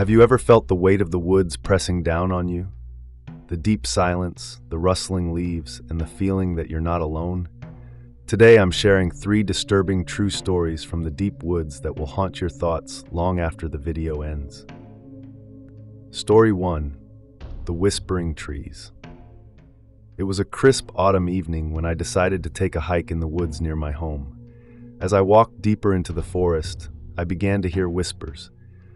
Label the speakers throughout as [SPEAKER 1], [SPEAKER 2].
[SPEAKER 1] Have you ever felt the weight of the woods pressing down on you? The deep silence, the rustling leaves, and the feeling that you're not alone? Today I'm sharing 3 disturbing true stories from the deep woods that will haunt your thoughts long after the video ends. Story 1. The Whispering Trees. It was a crisp autumn evening when I decided to take a hike in the woods near my home. As I walked deeper into the forest, I began to hear whispers.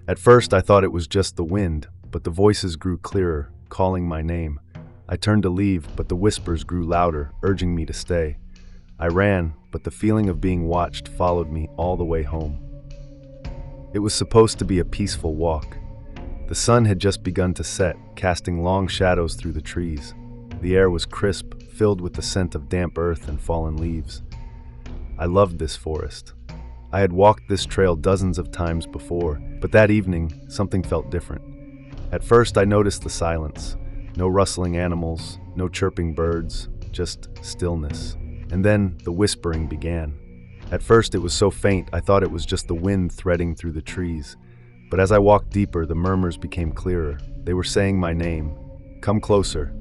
[SPEAKER 1] At first I thought it was just the wind, but the voices grew clearer, calling my name. I turned to leave, but the whispers grew louder, urging me to stay. I ran, but the feeling of being watched followed me all the way home. It was supposed to be a peaceful walk. The sun had just begun to set, casting long shadows through the trees. The air was crisp, filled with the scent of damp earth and fallen leaves. I loved this forest. I had walked this trail dozens of times before, but that evening, something felt different. At first, I noticed the silence. No rustling animals, no chirping birds, just stillness. And then the whispering began. At first, it was so faint, I thought it was just the wind threading through the trees. But as I walked deeper, the murmurs became clearer. They were saying my name. Come closer.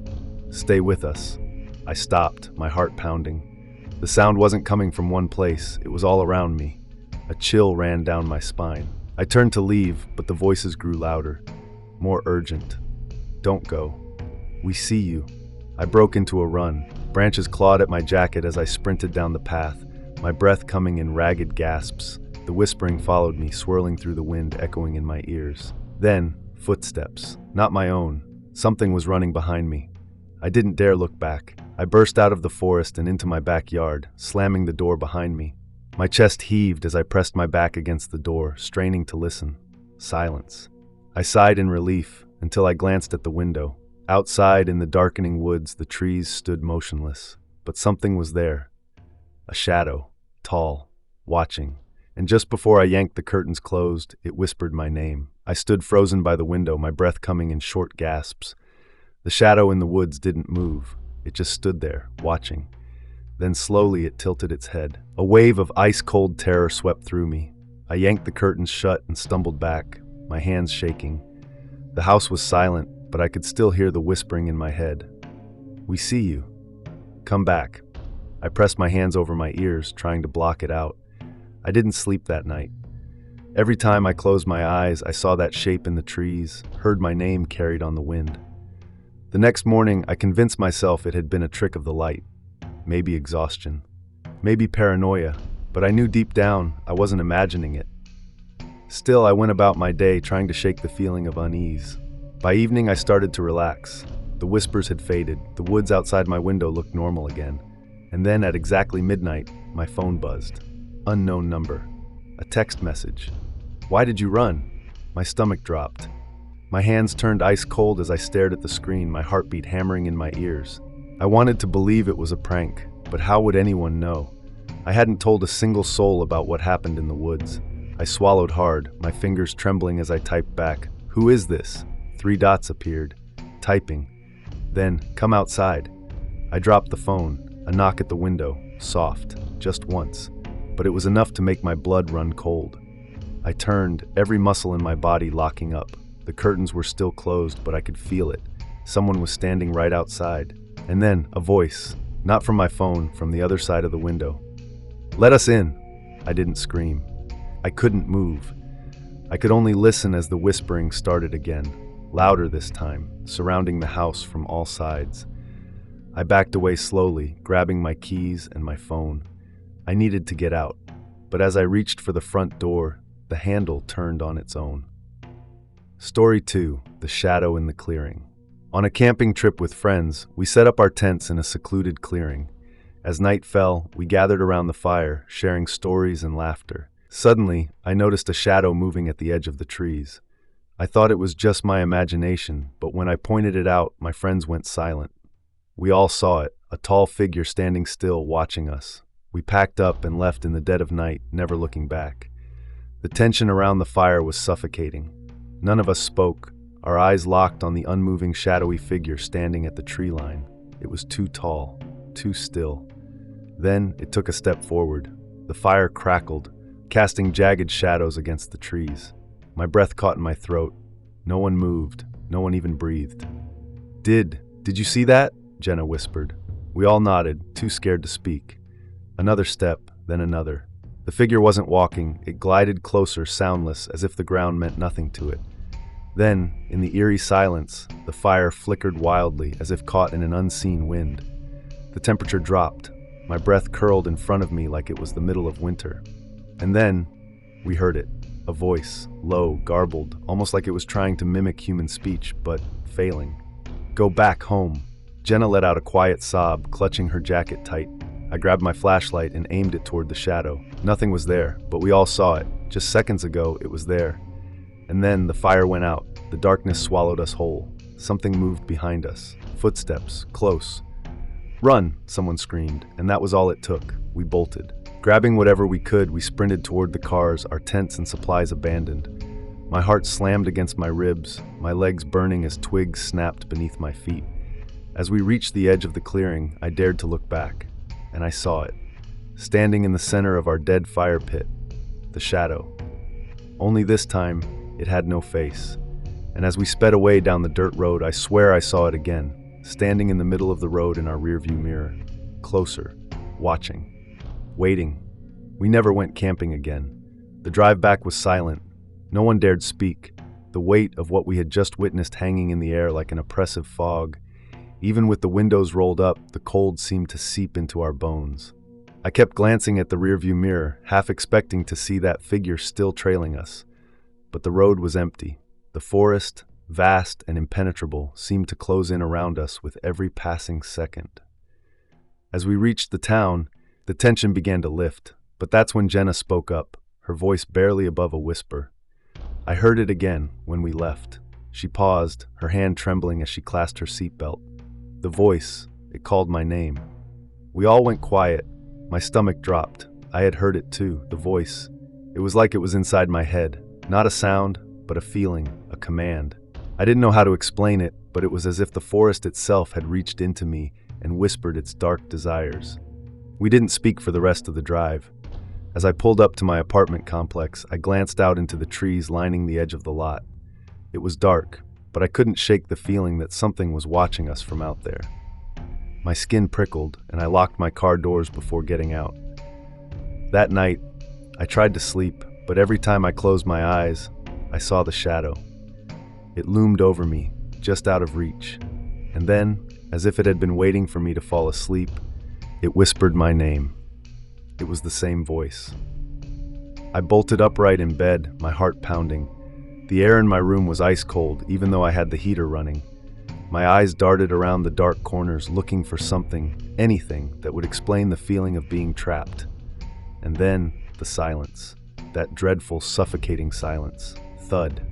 [SPEAKER 1] Stay with us. I stopped, my heart pounding. The sound wasn't coming from one place, it was all around me. A chill ran down my spine. I turned to leave, but the voices grew louder, more urgent. Don't go. We see you. I broke into a run. Branches clawed at my jacket as I sprinted down the path, my breath coming in ragged gasps. The whispering followed me, swirling through the wind, echoing in my ears. Then, footsteps. Not my own. Something was running behind me. I didn't dare look back. I burst out of the forest and into my backyard, slamming the door behind me. My chest heaved as I pressed my back against the door, straining to listen. Silence. I sighed in relief until I glanced at the window. Outside in the darkening woods, the trees stood motionless, but something was there. A shadow, tall, watching. And just before I yanked the curtains closed, it whispered my name. I stood frozen by the window, my breath coming in short gasps. The shadow in the woods didn't move. It just stood there, watching. Then slowly it tilted its head. A wave of ice-cold terror swept through me. I yanked the curtains shut and stumbled back, my hands shaking. The house was silent, but I could still hear the whispering in my head. We see you. Come back. I pressed my hands over my ears, trying to block it out. I didn't sleep that night. Every time I closed my eyes, I saw that shape in the trees, heard my name carried on the wind. The next morning, I convinced myself it had been a trick of the light. Maybe exhaustion. Maybe paranoia, but I knew deep down I wasn't imagining it. Still, I went about my day trying to shake the feeling of unease. By evening, I started to relax. The whispers had faded, the woods outside my window looked normal again. And then at exactly midnight, my phone buzzed. Unknown number. A text message. Why did you run? My stomach dropped. My hands turned ice cold as I stared at the screen, my heartbeat hammering in my ears. I wanted to believe it was a prank, but how would anyone know? I hadn't told a single soul about what happened in the woods. I swallowed hard, my fingers trembling as I typed back. Who is this? 3 dots appeared. Typing. Then, come outside. I dropped the phone. A knock at the window. Soft. Just once. But it was enough to make my blood run cold. I turned, every muscle in my body locking up. The curtains were still closed, but I could feel it. Someone was standing right outside. And then, a voice. Not from my phone, from the other side of the window. Let us in. I didn't scream. I couldn't move. I could only listen as the whispering started again, louder this time, surrounding the house from all sides. I backed away slowly, grabbing my keys and my phone. I needed to get out, but as I reached for the front door, the handle turned on its own. Story 2. The Shadow in the Clearing. On a camping trip with friends, we set up our tents in a secluded clearing. As night fell, we gathered around the fire, sharing stories and laughter. Suddenly, I noticed a shadow moving at the edge of the trees. I thought it was just my imagination, but when I pointed it out, my friends went silent. We all saw it, a tall figure standing still, watching us. We packed up and left in the dead of night, never looking back. The tension around the fire was suffocating. None of us spoke, our eyes locked on the unmoving shadowy figure standing at the tree line. It was too tall, too still. Then it took a step forward. The fire crackled, casting jagged shadows against the trees. My breath caught in my throat. No one moved. No one even breathed. Did you see that? Jenna whispered. We all nodded, too scared to speak. Another step, then another. The figure wasn't walking. It glided closer, soundless, as if the ground meant nothing to it. Then, in the eerie silence, the fire flickered wildly, as if caught in an unseen wind. The temperature dropped. My breath curled in front of me like it was the middle of winter. And then, we heard it. A voice, low, garbled, almost like it was trying to mimic human speech, but failing. Go back home. Jenna let out a quiet sob, clutching her jacket tight. I grabbed my flashlight and aimed it toward the shadow. Nothing was there, but we all saw it. Just seconds ago, it was there. And then the fire went out. The darkness swallowed us whole. Something moved behind us. Footsteps, close. Run, someone screamed, and that was all it took. We bolted. Grabbing whatever we could, we sprinted toward the cars, our tents and supplies abandoned. My heart slammed against my ribs, my legs burning as twigs snapped beneath my feet. As we reached the edge of the clearing, I dared to look back, and I saw it. Standing in the center of our dead fire pit, the shadow. Only this time, it had no face. And as we sped away down the dirt road, I swear I saw it again, standing in the middle of the road in our rearview mirror. Closer, watching, waiting. We never went camping again. The drive back was silent. No one dared speak, the weight of what we had just witnessed hanging in the air like an oppressive fog. Even with the windows rolled up, the cold seemed to seep into our bones. I kept glancing at the rearview mirror, half expecting to see that figure still trailing us. But the road was empty. The forest, vast and impenetrable, seemed to close in around us with every passing second. As we reached the town, the tension began to lift, but that's when Jenna spoke up, her voice barely above a whisper. I heard it again when we left. She paused, her hand trembling as she clasped her seatbelt. The voice, it called my name. We all went quiet. My stomach dropped. I had heard it too, the voice. It was like it was inside my head. Not a sound, but a feeling, a command. I didn't know how to explain it, but it was as if the forest itself had reached into me and whispered its dark desires. We didn't speak for the rest of the drive. As I pulled up to my apartment complex, I glanced out into the trees lining the edge of the lot. It was dark, but I couldn't shake the feeling that something was watching us from out there. My skin prickled, and I locked my car doors before getting out. That night, I tried to sleep, but every time I closed my eyes, I saw the shadow. It loomed over me, just out of reach. And then, as if it had been waiting for me to fall asleep, it whispered my name. It was the same voice. I bolted upright in bed, my heart pounding. The air in my room was ice cold, even though I had the heater running. My eyes darted around the dark corners, looking for something, anything, that would explain the feeling of being trapped. And then, the silence. That dreadful, suffocating silence. Thud.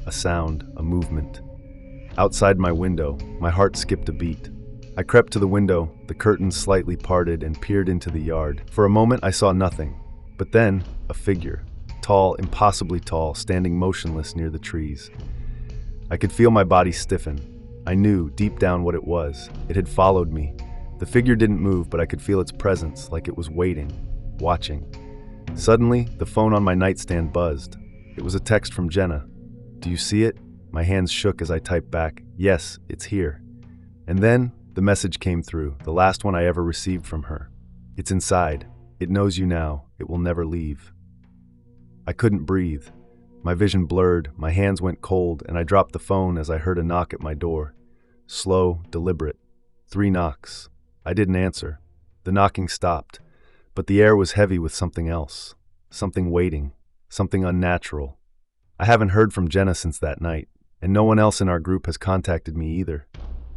[SPEAKER 1] A sound, a movement. Outside my window, my heart skipped a beat. I crept to the window, the curtains slightly parted, and peered into the yard. For a moment, I saw nothing. But then, a figure. Tall, impossibly tall, standing motionless near the trees. I could feel my body stiffen. I knew, deep down, what it was. It had followed me. The figure didn't move, but I could feel its presence, like it was waiting, watching. Suddenly, the phone on my nightstand buzzed. It was a text from Jenna. Do you see it? My hands shook as I typed back, yes, it's here. And then, the message came through, the last one I ever received from her. It's inside. It knows you now. It will never leave. I couldn't breathe. My vision blurred, my hands went cold, and I dropped the phone as I heard a knock at my door. Slow, deliberate. 3 knocks. I didn't answer. The knocking stopped, but the air was heavy with something else. Something waiting. Something unnatural. I haven't heard from Jenna since that night, and no one else in our group has contacted me either.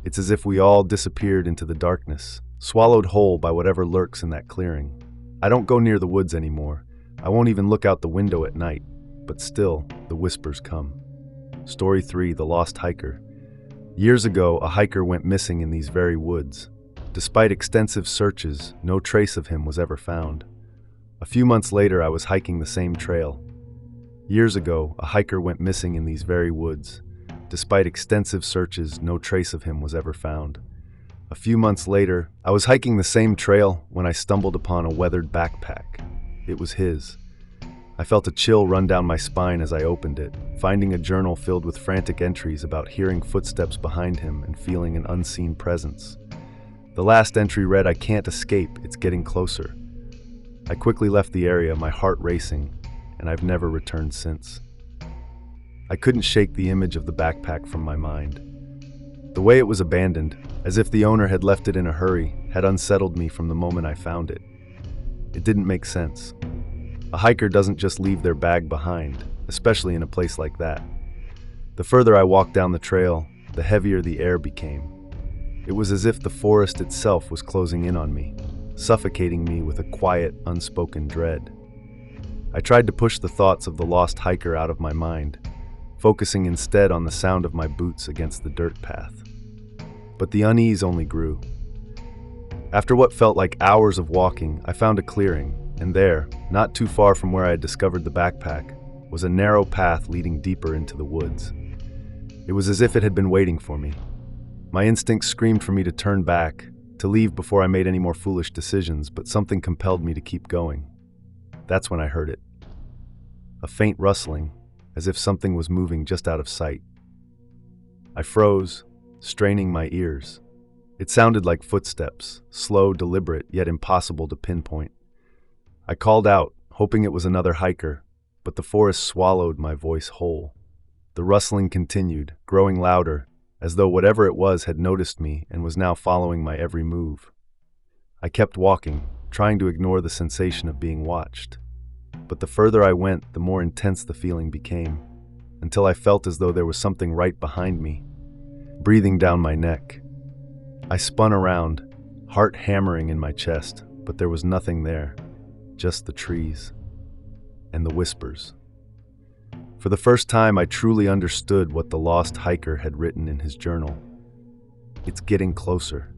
[SPEAKER 1] It's as if we all disappeared into the darkness, swallowed whole by whatever lurks in that clearing. I don't go near the woods anymore. I won't even look out the window at night, but still, the whispers come. Story 3, The Lost Hiker. Years ago, a hiker went missing in these very woods. Despite extensive searches, no trace of him was ever found. A few months later, I was hiking the same trail. Years ago, a hiker went missing in these very woods. Despite extensive searches, no trace of him was ever found. A few months later, I was hiking the same trail when I stumbled upon a weathered backpack. It was his. I felt a chill run down my spine as I opened it, finding a journal filled with frantic entries about hearing footsteps behind him and feeling an unseen presence. The last entry read, "I can't escape, it's getting closer." I quickly left the area, my heart racing, and I've never returned since. I couldn't shake the image of the backpack from my mind. The way it was abandoned, as if the owner had left it in a hurry, had unsettled me from the moment I found it. It didn't make sense. A hiker doesn't just leave their bag behind, especially in a place like that. The further I walked down the trail, the heavier the air became. It was as if the forest itself was closing in on me, suffocating me with a quiet, unspoken dread. I tried to push the thoughts of the lost hiker out of my mind, focusing instead on the sound of my boots against the dirt path. But the unease only grew. After what felt like hours of walking, I found a clearing, and there, not too far from where I had discovered the backpack, was a narrow path leading deeper into the woods. It was as if it had been waiting for me. My instincts screamed for me to turn back, to leave before I made any more foolish decisions, but something compelled me to keep going. That's when I heard it. A faint rustling, as if something was moving just out of sight. I froze, straining my ears. It sounded like footsteps, slow, deliberate, yet impossible to pinpoint. I called out, hoping it was another hiker, but the forest swallowed my voice whole. The rustling continued, growing louder, as though whatever it was had noticed me and was now following my every move. I kept walking, trying to ignore the sensation of being watched. But the further I went, the more intense the feeling became, until I felt as though there was something right behind me, breathing down my neck. I spun around, heart hammering in my chest, but there was nothing there, just the trees and the whispers. For the first time, I truly understood what the lost hiker had written in his journal. It's getting closer.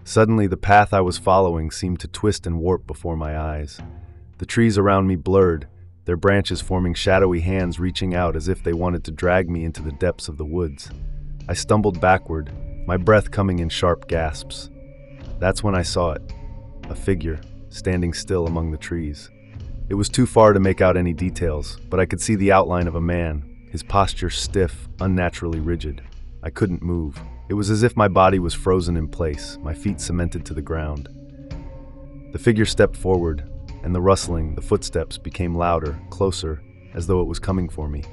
[SPEAKER 1] Suddenly, the path I was following seemed to twist and warp before my eyes. The trees around me blurred, their branches forming shadowy hands reaching out as if they wanted to drag me into the depths of the woods. I stumbled backward, my breath coming in sharp gasps. That's when I saw it, a figure, standing still among the trees. It was too far to make out any details, but I could see the outline of a man, his posture stiff, unnaturally rigid. I couldn't move. It was as if my body was frozen in place, my feet cemented to the ground. The figure stepped forward, and the rustling, the footsteps became louder, closer, as though it was coming for me.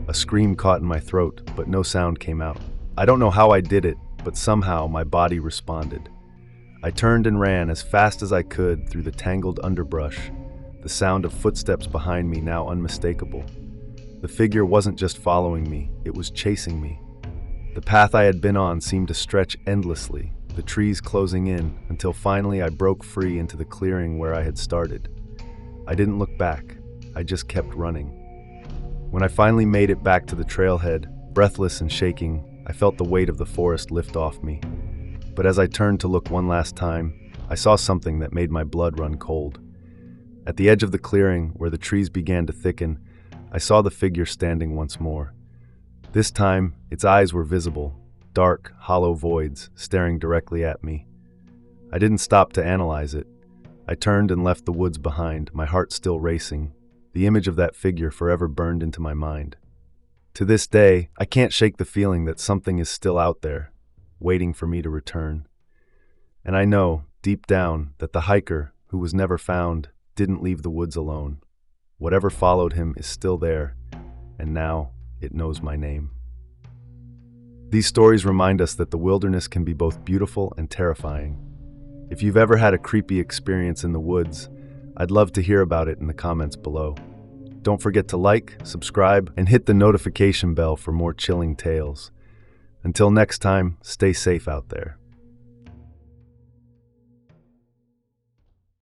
[SPEAKER 1] A scream caught in my throat, but no sound came out. I don't know how I did it, but somehow my body responded. I turned and ran as fast as I could through the tangled underbrush, the sound of footsteps behind me now unmistakable. The figure wasn't just following me, it was chasing me. The path I had been on seemed to stretch endlessly, the trees closing in, until finally I broke free into the clearing where I had started. I didn't look back, I just kept running. When I finally made it back to the trailhead, breathless and shaking, I felt the weight of the forest lift off me. But as I turned to look one last time, I saw something that made my blood run cold. At the edge of the clearing, where the trees began to thicken, I saw the figure standing once more. This time, its eyes were visible, dark, hollow voids, staring directly at me. I didn't stop to analyze it. I turned and left the woods behind, my heart still racing. The image of that figure forever burned into my mind. To this day, I can't shake the feeling that something is still out there, waiting for me to return. And I know, deep down, that the hiker, who was never found, didn't leave the woods alone. Whatever followed him is still there, and now it knows my name. These stories remind us that the wilderness can be both beautiful and terrifying. If you've ever had a creepy experience in the woods, I'd love to hear about it in the comments below. Don't forget to like, subscribe, and hit the notification bell for more chilling tales. Until next time, stay safe out there.